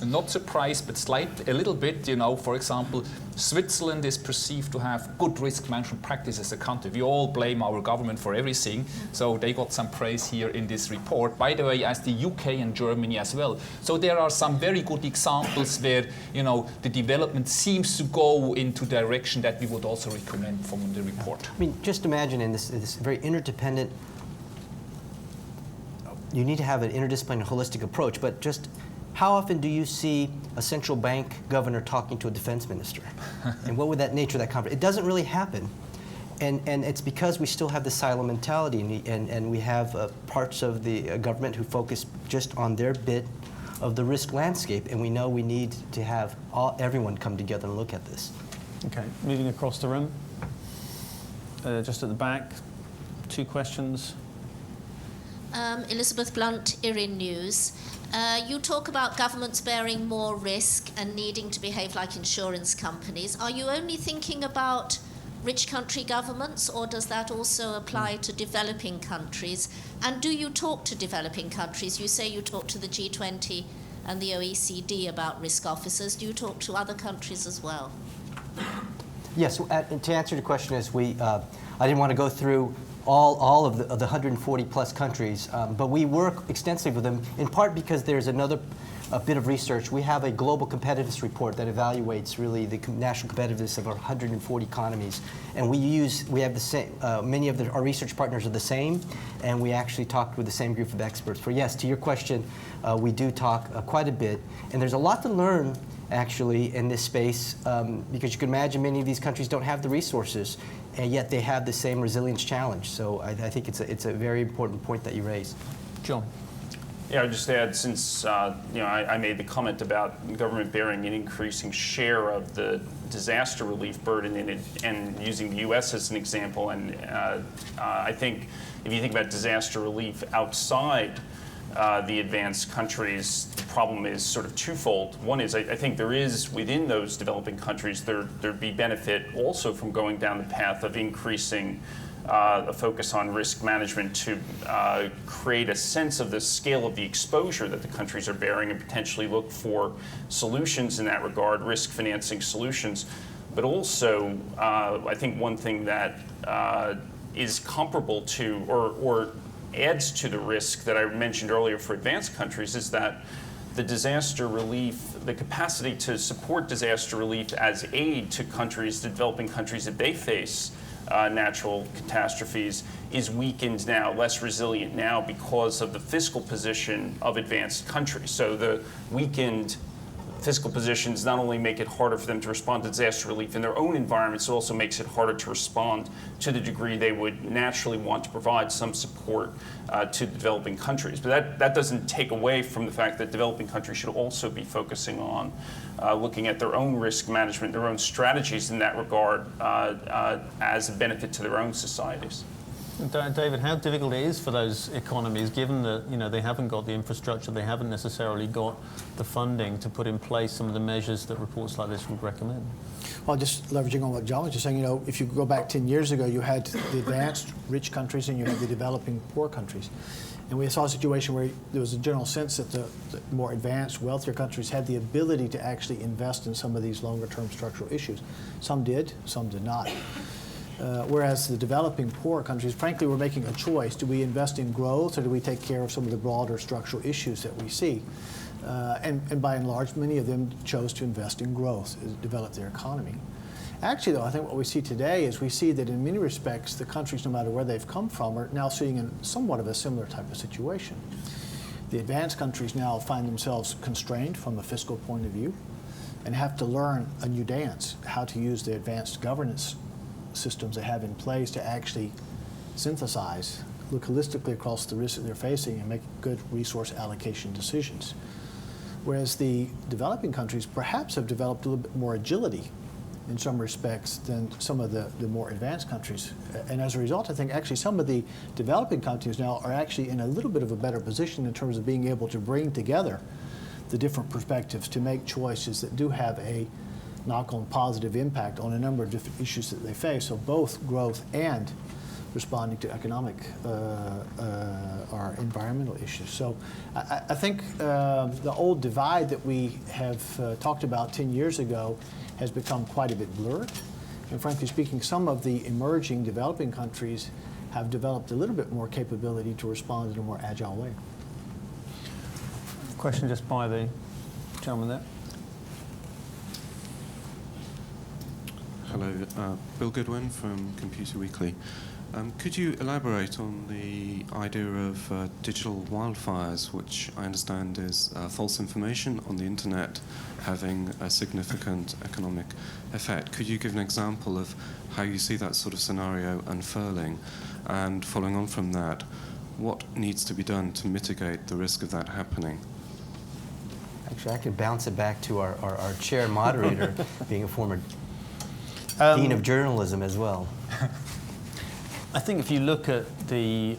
not surprised, but a little bit, for example, Switzerland is perceived to have good risk management practice as a country. We all blame our government for everything, so they got some praise here in this report. By the way, as the UK and Germany as well. So there are some very good examples where, the development seems to go into direction that we would also recommend from the report. I mean, just imagine in this very interdependent, you need to have an interdisciplinary, holistic approach, but just how often do you see a central bank governor talking to a defense minister? And what would that nature of that conversation? It doesn't really happen. And it's because we still have the silo mentality, and we have parts of the government who focus just on their bit of the risk landscape, and we know we need to have everyone come together and look at this. Okay, moving across the room. Just at the back, 2 questions. Elizabeth Blunt, IRIN News. You talk about governments bearing more risk and needing to behave like insurance companies. Are you only thinking about rich country governments, or does that also apply to developing countries? And do you talk to developing countries? You say you talk to the G20 and the OECD about risk officers. Do you talk to other countries as well? Yes, to answer the question is I didn't want to go through all of the 140 plus countries, but we work extensively with them, in part because there's a bit of research. We have a global competitiveness report that evaluates really the national competitiveness of our 140 economies, and we have the same, many of our research partners are the same, and we actually talked with the same group of experts. For yes, to your question, we do talk quite a bit, and there's a lot to learn actually in this space, because you can imagine many of these countries don't have the resources, and yet they have the same resilience challenge. So I think it's a very important point that you raised. John. Yeah, I'd just add, since I made the comment about the government bearing an increasing share of the disaster relief burden in it, and using the U.S. as an example, and I think if you think about disaster relief outside the advanced countries, the problem is sort of twofold. One is I think there is, within those developing countries, there'd be benefit also from going down the path of increasing a focus on risk management to create a sense of the scale of the exposure that the countries are bearing, and potentially look for solutions in that regard, risk financing solutions. But also, I think one thing that is comparable to or adds to the risk that I mentioned earlier for advanced countries is that the disaster relief, the capacity to support disaster relief as aid to countries, developing countries, that they face natural catastrophes, is weakened now, less resilient now, because of the fiscal position of advanced countries. So the weakened fiscal positions not only make it harder for them to respond to disaster relief in their own environments, it also makes it harder to respond to the degree they would naturally want to provide some support to developing countries. But that doesn't take away from the fact that developing countries should also be focusing on looking at their own risk management, their own strategies in that regard as a benefit to their own societies. David, how difficult it is for those economies, given that they haven't got the infrastructure, they haven't necessarily got the funding to put in place some of the measures that reports like this would recommend? Well, just leveraging on what John was just saying, if you go back 10 years ago, you had the advanced rich countries and you had the developing poor countries. And we saw a situation where there was a general sense that the more advanced, wealthier countries had the ability to actually invest in some of these longer-term structural issues. Some did, some did not. Whereas the developing poor countries, frankly, were making a choice. Do we invest in growth, or do we take care of some of the broader structural issues that we see? And by and large, many of them chose to invest in growth, develop their economy. Actually, though, I think what we see today is we see that in many respects, the countries, no matter where they've come from, are now sitting in somewhat of a similar type of situation. The advanced countries now find themselves constrained from a fiscal point of view and have to learn a new dance, how to use the advanced governance systems they have in place to actually synthesize, look holistically across the risks that they're facing, and make good resource allocation decisions. Whereas the developing countries perhaps have developed a little bit more agility in some respects than some of the more advanced countries. And as a result, I think actually some of the developing countries now are actually in a little bit of a better position in terms of being able to bring together the different perspectives to make choices that do have a knock-on positive impact on a number of different issues that they face, so both growth and responding to economic or environmental issues. So I think the old divide that we have talked about 10 years ago has become quite a bit blurred. And frankly speaking, some of the emerging developing countries have developed a little bit more capability to respond in a more agile way. Question just by the gentleman there. Hello, Bill Goodwin from Computer Weekly. Could you elaborate on the idea of digital wildfires, which I understand is false information on the internet having a significant economic effect? Could you give an example of how you see that sort of scenario unfurling? And following on from that, what needs to be done to mitigate the risk of that happening? Actually, I could bounce it back to our chair moderator, being a former Dean of Journalism as well. I think if you look at the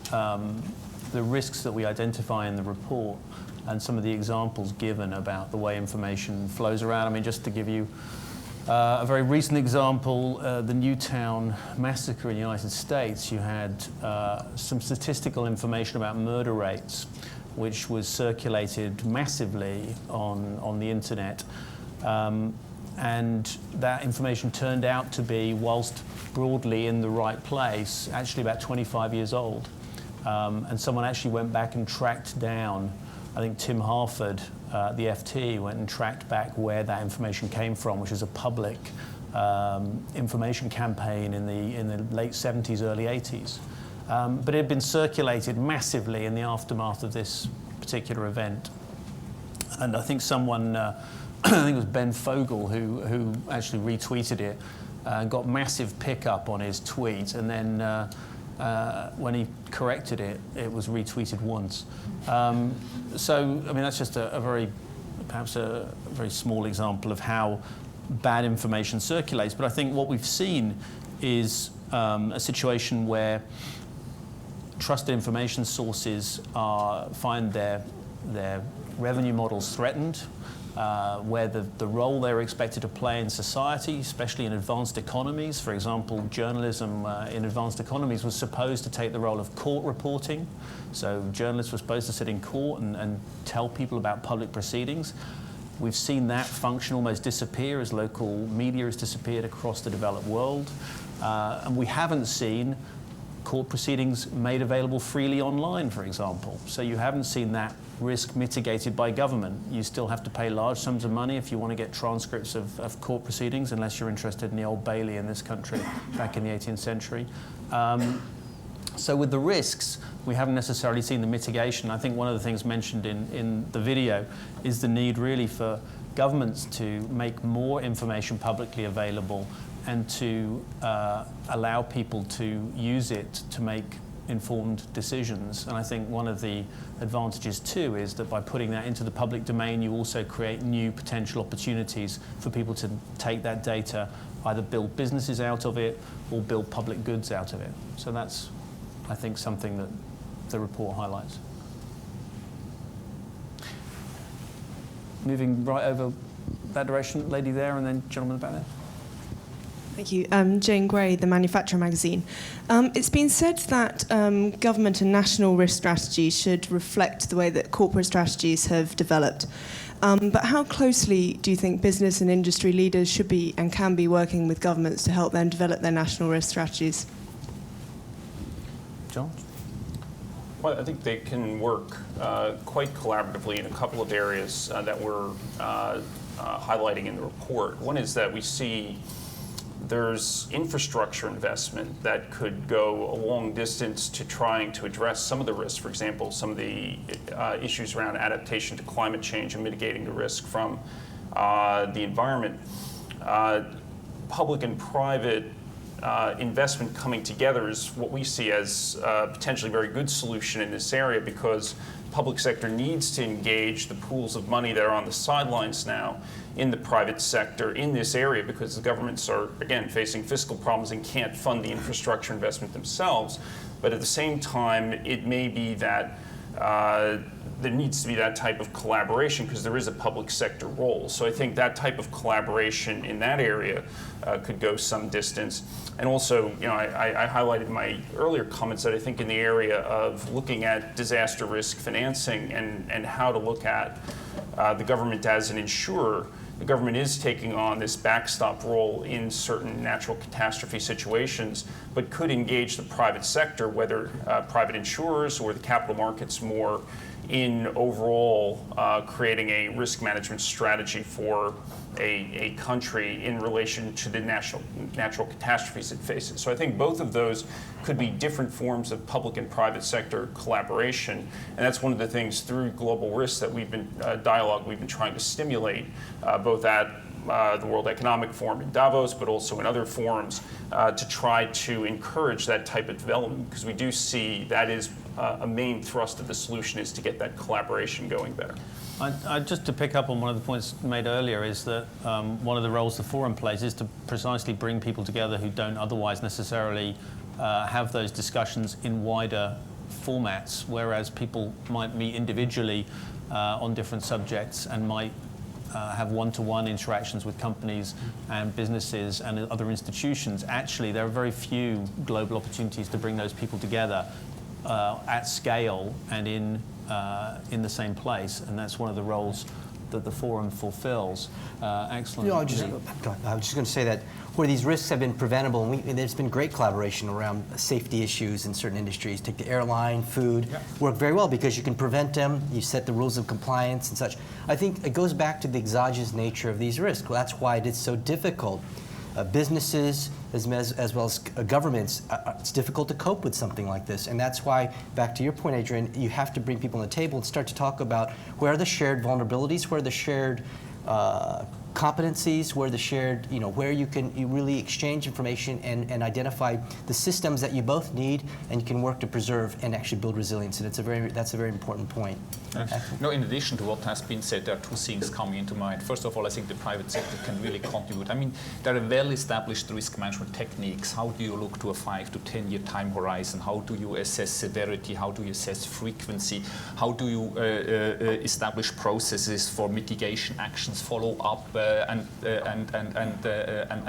risks that we identify in the report and some of the examples given about the way information flows around, I mean, just to give you a very recent example, the Newtown massacre in the United States, you had some statistical information about murder rates, which was circulated massively on the internet. and that information turned out to be, whilst broadly in the right place, actually about 25 years old. And someone actually went back and tracked down, I think Tim Harford, the FT, went and tracked back where that information came from, which is a public information campaign in the late 70s, early 80s. But it had been circulated massively in the aftermath of this particular event. And I think someone, I think it was Ben Fogel who actually retweeted it, got massive pickup on his tweet, and then when he corrected it, it was retweeted once. So, I mean, that's just perhaps a very small example of how bad information circulates. But I think what we've seen is a situation where trusted information sources find their revenue models threatened, where the role they're expected to play in society, especially in advanced economies. For example, journalism in advanced economies was supposed to take the role of court reporting. So journalists were supposed to sit in court and tell people about public proceedings. We've seen that function almost disappear as local media has disappeared across the developed world. And we haven't seen court proceedings made available freely online, for example. So you haven't seen that risk mitigated by government. You still have to pay large sums of money if you want to get transcripts of court proceedings, unless you're interested in the Old Bailey in this country back in the 18th century. So with the risks, we haven't necessarily seen the mitigation. I think one of the things mentioned in the video is the need really for governments to make more information publicly available and to allow people to use it to make informed decisions. And I think one of the advantages too is that by putting that into the public domain, you also create new potential opportunities for people to take that data, either build businesses out of it or build public goods out of it. So that's, I think, something that the report highlights. Moving right over that direction, lady there, and then gentleman back there. Thank you. Jane Gray, The Manufacturer magazine. It's been said that government and national risk strategies should reflect the way that corporate strategies have developed. But how closely do you think business and industry leaders should be and can be working with governments to help them develop their national risk strategies? John? Well, I think they can work quite collaboratively in a couple of areas that we're highlighting in the report. One is that we see there's infrastructure investment that could go a long distance to trying to address some of the risks. For example, some of the issues around adaptation to climate change and mitigating the risk from the environment. Public and private investment coming together is what we see as a potentially very good solution in this area, because the public sector needs to engage the pools of money that are on the sidelines now in the private sector in this area, because the governments are, again, facing fiscal problems and can't fund the infrastructure investment themselves. But at the same time, it may be that there needs to be that type of collaboration because there is a public sector role. So I think that type of collaboration in that area could go some distance. And also, you know, I highlighted in my earlier comments that I think in the area of looking at disaster risk financing and how to look at the government as an insurer, the government is taking on this backstop role in certain natural catastrophe situations, but could engage the private sector, whether private insurers or the capital markets, more in overall creating a risk management strategy for a country in relation to the natural catastrophes it faces. So I think both of those could be different forms of public and private sector collaboration, and that's one of the things through global risks that we've been dialogue we've been trying to stimulate, both at the World Economic Forum in Davos, but also in other forums, to try to encourage that type of development, because we do see that is a main thrust of the solution, is to get that collaboration going better. Just to pick up on one of the points made earlier, is that one of the roles the forum plays is to precisely bring people together who don't otherwise necessarily have those discussions in wider formats, whereas people might meet individually on different subjects and might have one-to-one interactions with companies and businesses and other institutions. Actually, there are very few global opportunities to bring those people together at scale and in the same place, and that's one of the roles that the forum fulfills. Excellent. I was just going to say that where these risks have been preventable, and there's been great collaboration around safety issues in certain industries. Take the airline, food, work very well because you can prevent them, you set the rules of compliance and such. I think it goes back to the exogenous nature of these risks. Well, that's why it is so difficult. Businesses, as well as governments, it's difficult to cope with something like this. And that's why, back to your point, Adrian, you have to bring people on the table and start to talk about where are the shared vulnerabilities, where are the shared competencies, where the shared, where you really exchange information and identify the systems that you both need and you can work to preserve and actually build resilience. And that's a very important point. No, in addition to what has been said, there are two things coming into mind. First of all, I think the private sector can really contribute. I mean, there are well-established risk management techniques. How do you look to a 5 to 10 year time horizon? How do you assess severity? How do you assess frequency? How do you establish processes for mitigation actions, follow up, and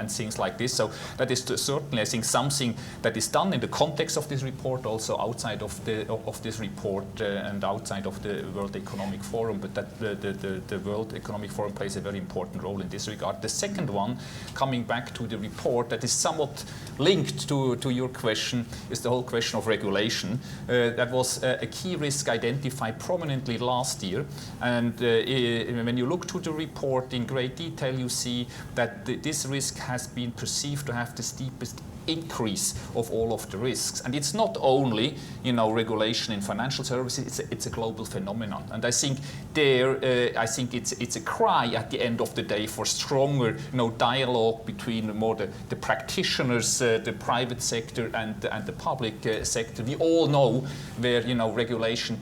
things like this? So that is certainly, I think, something that is done in the context of this report, also outside of this report and outside of the World Economic Forum, but that the World Economic Forum plays a very important role in this regard. The second one, coming back to the report, that is somewhat linked to your question, is the whole question of regulation. That was a key risk identified prominently last year, and when you look to the report in great detail, you see that this risk has been perceived to have the steepest increase of all of the risks. And it's not only, regulation in financial services, it's a global phenomenon. And I think it's a cry at the end of the day for stronger, dialogue between more the practitioners, the private sector and the public sector. We all know where, regulation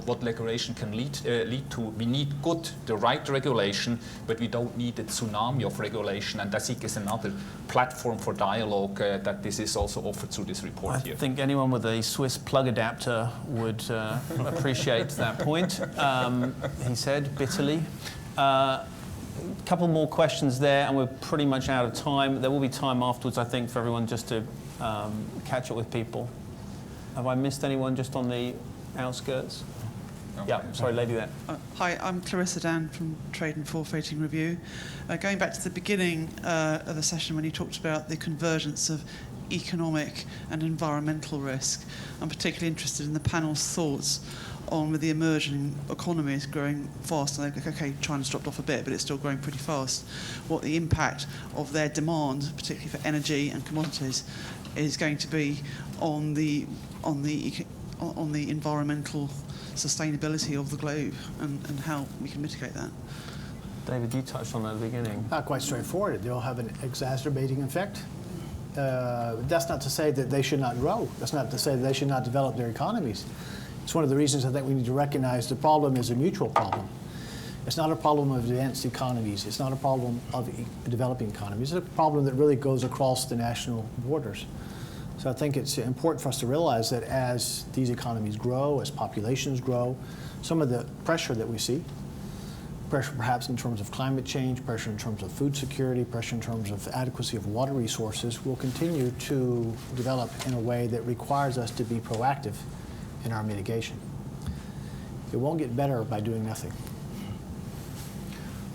what regulation can lead to. We need the right regulation, but we don't need a tsunami of regulation. And I think it's another platform for dialogue that this is also offered through this report here. I think anyone with a Swiss plug adapter would appreciate that point, he said bitterly. Couple more questions there, and we're pretty much out of time. There will be time afterwards, I think, for everyone just to catch up with people. Have I missed anyone just on the outskirts? Yeah, sorry, lady there. Hi, I'm Clarissa Dan from Trade and Forfeiting Review. Going back to the beginning of the session when you talked about the convergence of economic and environmental risk, I'm particularly interested in the panel's thoughts on with the emerging economies growing fast. And okay, China's dropped off a bit, but it's still growing pretty fast. What the impact of their demand, particularly for energy and commodities, is going to be on the environmental sustainability of the globe and how we can mitigate that. David, you touched on that at the beginning. Not quite straightforward. They'll have an exacerbating effect. That's not to say that they should not grow. That's not to say that they should not develop their economies. It's one of the reasons I think we need to recognize the problem is a mutual problem. It's not a problem of advanced economies. It's not a problem of developing economies. It's a problem that really goes across the national borders. So I think it's important for us to realize that as these economies grow, as populations grow, some of the pressure that we see, pressure perhaps in terms of climate change, pressure in terms of food security, pressure in terms of adequacy of water resources will continue to develop in a way that requires us to be proactive in our mitigation. It won't get better by doing nothing.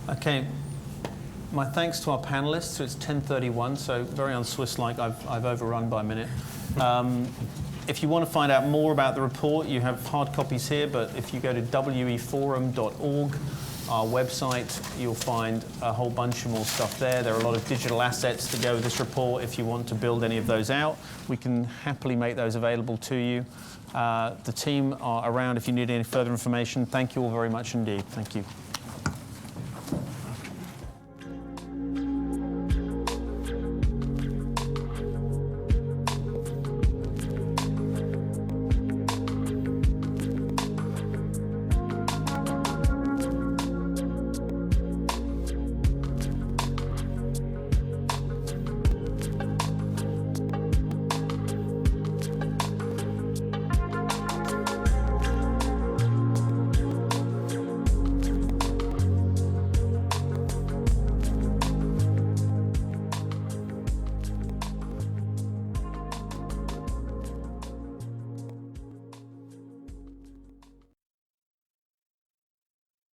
Okay. My thanks to our panelists. So it's 10:31, so very un-Swiss-like. I've overrun by a minute. If you want to find out more about the report, you have hard copies here, but if you go to weforum.org, our website, you'll find a whole bunch of more stuff there. There are a lot of digital assets to go with this report. If you want to build any of those out, we can happily make those available to you. The team are around if you need any further information. Thank you all very much indeed. Thank you.